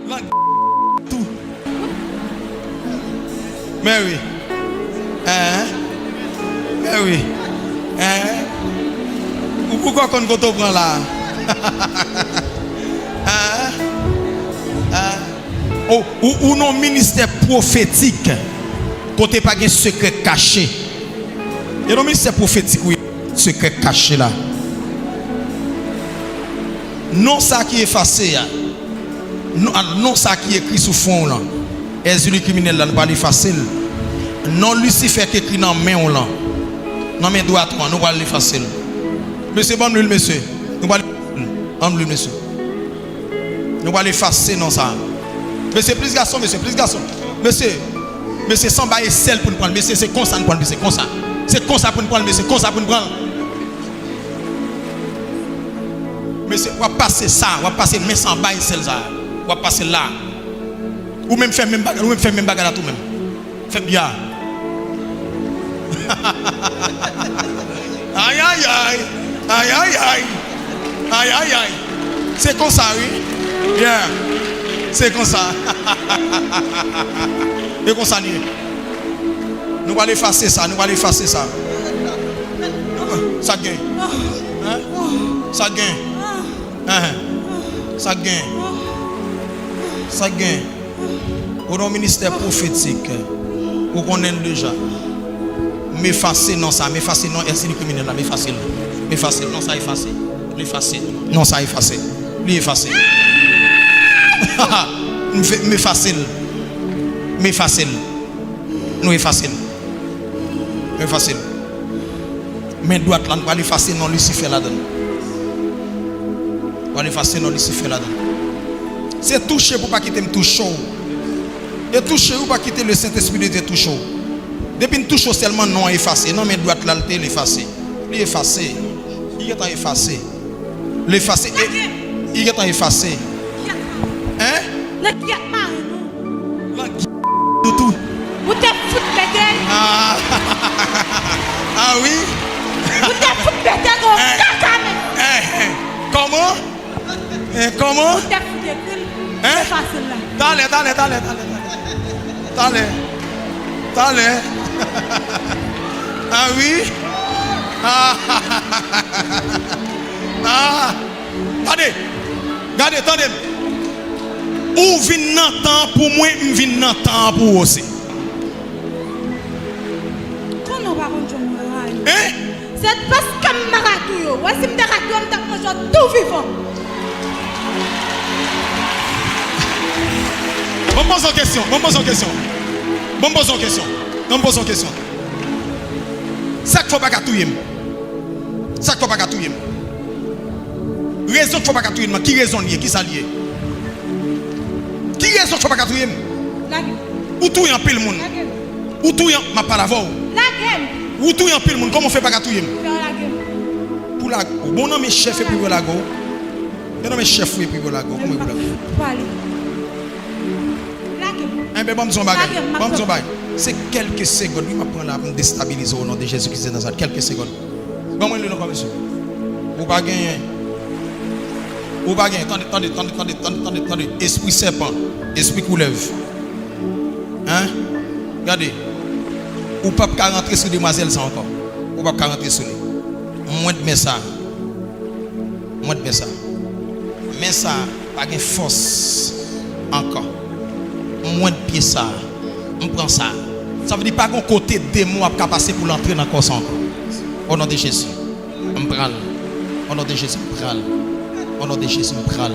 La tout. Mais oui. Mais oui. Ou pourquoi qu'on te prend là? Ou non ministère prophétique. Côté pas de secret caché. Et non ministère prophétique, oui, secret caché là. Non ça qui est effacé. Non ça qui est écrit sous fond là. Est-ce le criminel là, ne pas l'effacer. Non Lucifer qui écrit dans main là. Non mais droite, nous va l'effacer. Monsieur, bon le monsieur. Nous va le monsieur. Nous va l'effacer non ça. Monsieur plus garçon, monsieur plus garçon. Monsieur sans bailler sel pour nous prendre. Monsieur c'est comme ça nous prendre, c'est comme ça. C'est comme ça pour nous prendre, monsieur, comme ça pour nous prendre. Monsieur, on va passer ça, on va passer mais sans bailler sel ça. On va passer là. Ou même faire même bagarre, ou même faire même bagarre là tout même. Faites bien. Aïe aïe aïe. Aïe aïe aïe. Aïe aïe aïe. C'est comme ça, oui. Bien. C'est comme ça. Et comme ça, nous allons effacer ça. Nous allons effacer ça. Ça gagne. Hein? Ça gagne. Hein? Ça gagne. Ça gagne. Au nom ministère prophétique, vous connaissez déjà. M'effacer non ça. M'effacer non. Est-ce que criminel là? M'effacer. M'effacer. Non ça effacer. L'effacer. Non ça effacer. L'effacer. Mais facile. Mais facile. Nous est facile. Mais facile. Mais droite là, nous va l'effacer non Lucifer là-dedans. On va l'effacer non Lucifer là-dedans. C'est toucher pour pas quitter me toucher. Et toucher ou pas quitter le Saint-Esprit de Dieu toucher. Depuis nous toucher seulement non effacer. Non mais droite là l'effacer. L'effacer. Il est en effacé. L'effacer. Il est en effacé. Hein? La guillette La tout. Vous te foutez bête. Ah oui? Vous te foutez bête comme caca. Comment? Comment? Vous te foutez bête. C'est facile là. Dale. Ah oui? Attendez. Ou vin nan temps pour moi, ou vin nan temps pour vous aussi. Comment va contre moi? Hein? C'est parce que je me ratou. Voici me ratou, je me tout vivant. On pose une question. Ça qu'il faut pas catouiller. Raison qu'il faut pas catouiller. Qui raison lié? Qui ça lié? Qui raison qu'il faut pas catouiller? Ou tout y en pile monde? Ou tout y en ma pas la voix? Ou tout y en pile monde? Comment on fait pas catouiller? Pour la bon non mais chef et puis pour la go. Non mais chef et puis pour la go. Comment vous la c'est quelques secondes. Il m'a pris là pour me déstabiliser au nom de Jésus-Christ de Nazareth. Quelques secondes. Bon, moi, le nom comme monsieur. Vous pas gagner. Attendez. Esprit serpent. Esprit coulève. Hein? Regardez. Ou pas rentrer sur demoiselle ça encore. Ou pas rentrer sur lui. Moins de ça. Mais ça, pas de force encore. Moins de pied ça. On prend ça. Ça veut dire pas qu'un côté démon a passer pour l'entrer dans le corps encore. Au nom de Jésus. On prend. Au nom de Jésus, on prend. Au nom de Jésus, on prend.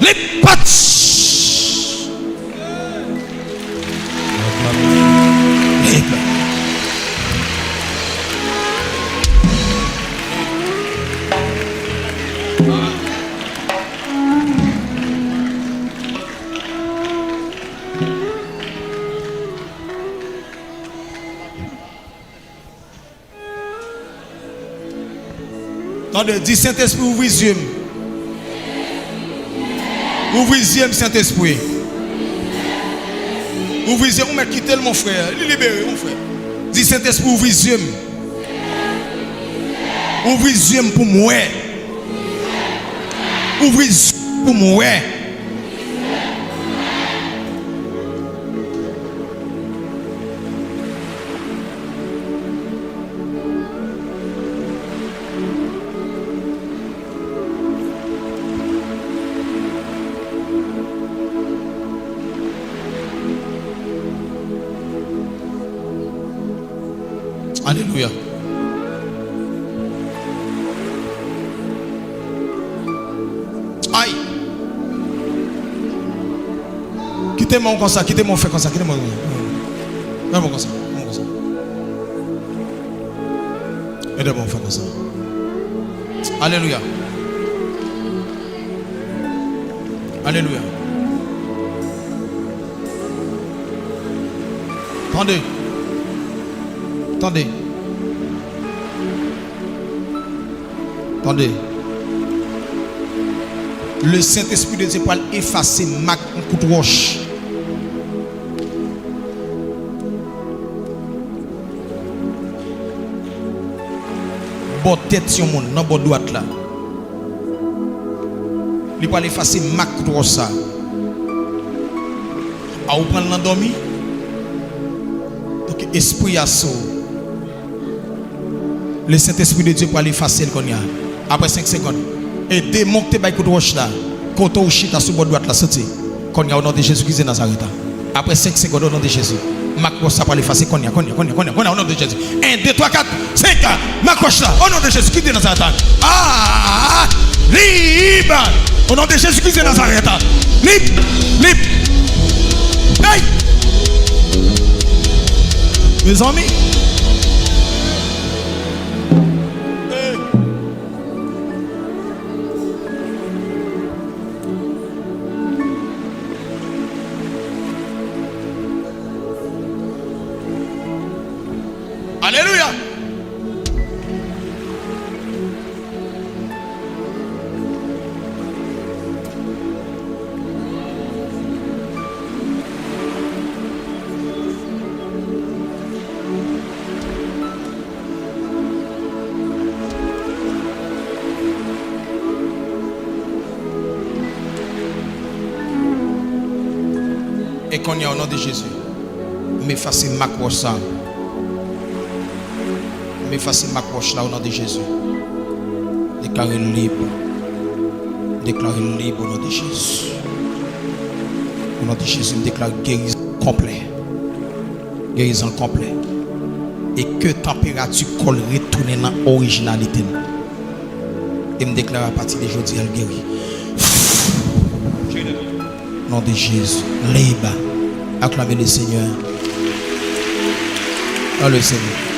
Les patchs. Attendez, dis Saint-Esprit, ouvre les yeux. Ouvre les yeux, Saint-Esprit. Ouvre les yeux, on m'a quitté mon frère. Il est libéré, mon frère. Dis Saint-Esprit, ouvre les yeux. Ouvre les yeux pour moi. Ouvre les yeux pour moi. Alléluia. Aïe. Quittez-moi comme ça, quittez-moi, fait comme ça, quittez-moi. Fais-moi comme ça, fais-moi comme ça. Aidez-moi, faire comme ça. Alléluia. Alléluia. Attendez. Attendez. Attendez. Le Saint-Esprit de Dieu pour effacer ma coup de roche. Bon tête sur mon, non bon droite là. Il va effacer ma coup de roche ça. À vous prendre l'endormi. Donc esprit à saut. Le Saint-Esprit de Dieu pour effacer le qu'on y a. Après 5 secondes. Et démonter by coup de roche là. Quand on chita sur bon droite là sorti. Qu'on y a au nom de Jésus-Christ de Nazareth. Après 5 secondes au nom de Jésus. Macroche ça pour l'effacer qu'on y a au nom de Jésus. 1, 2, 3, 4, 5. Macroche là au nom de Jésus-Christ de Nazareth. Ah! Libre! Au nom de Jésus-Christ de Nazareth. Libre! Libre! Hey! Mes amis. Hey. Alléluia. Et qu'on y a au nom de Jésus, m'effacer ma croix ça. M'effacer ma croix là au nom de Jésus. Déclarer libre. Déclarer libre au nom de Jésus. Au nom de Jésus, me déclare guérison complète. Guérison complète. Et que température colle retourner dans l'originalité. Et me déclare à partir de aujourd'hui, elle guérit. Au nom de Jésus. Libre. Acclamez le Seigneur. Oh le Seigneur.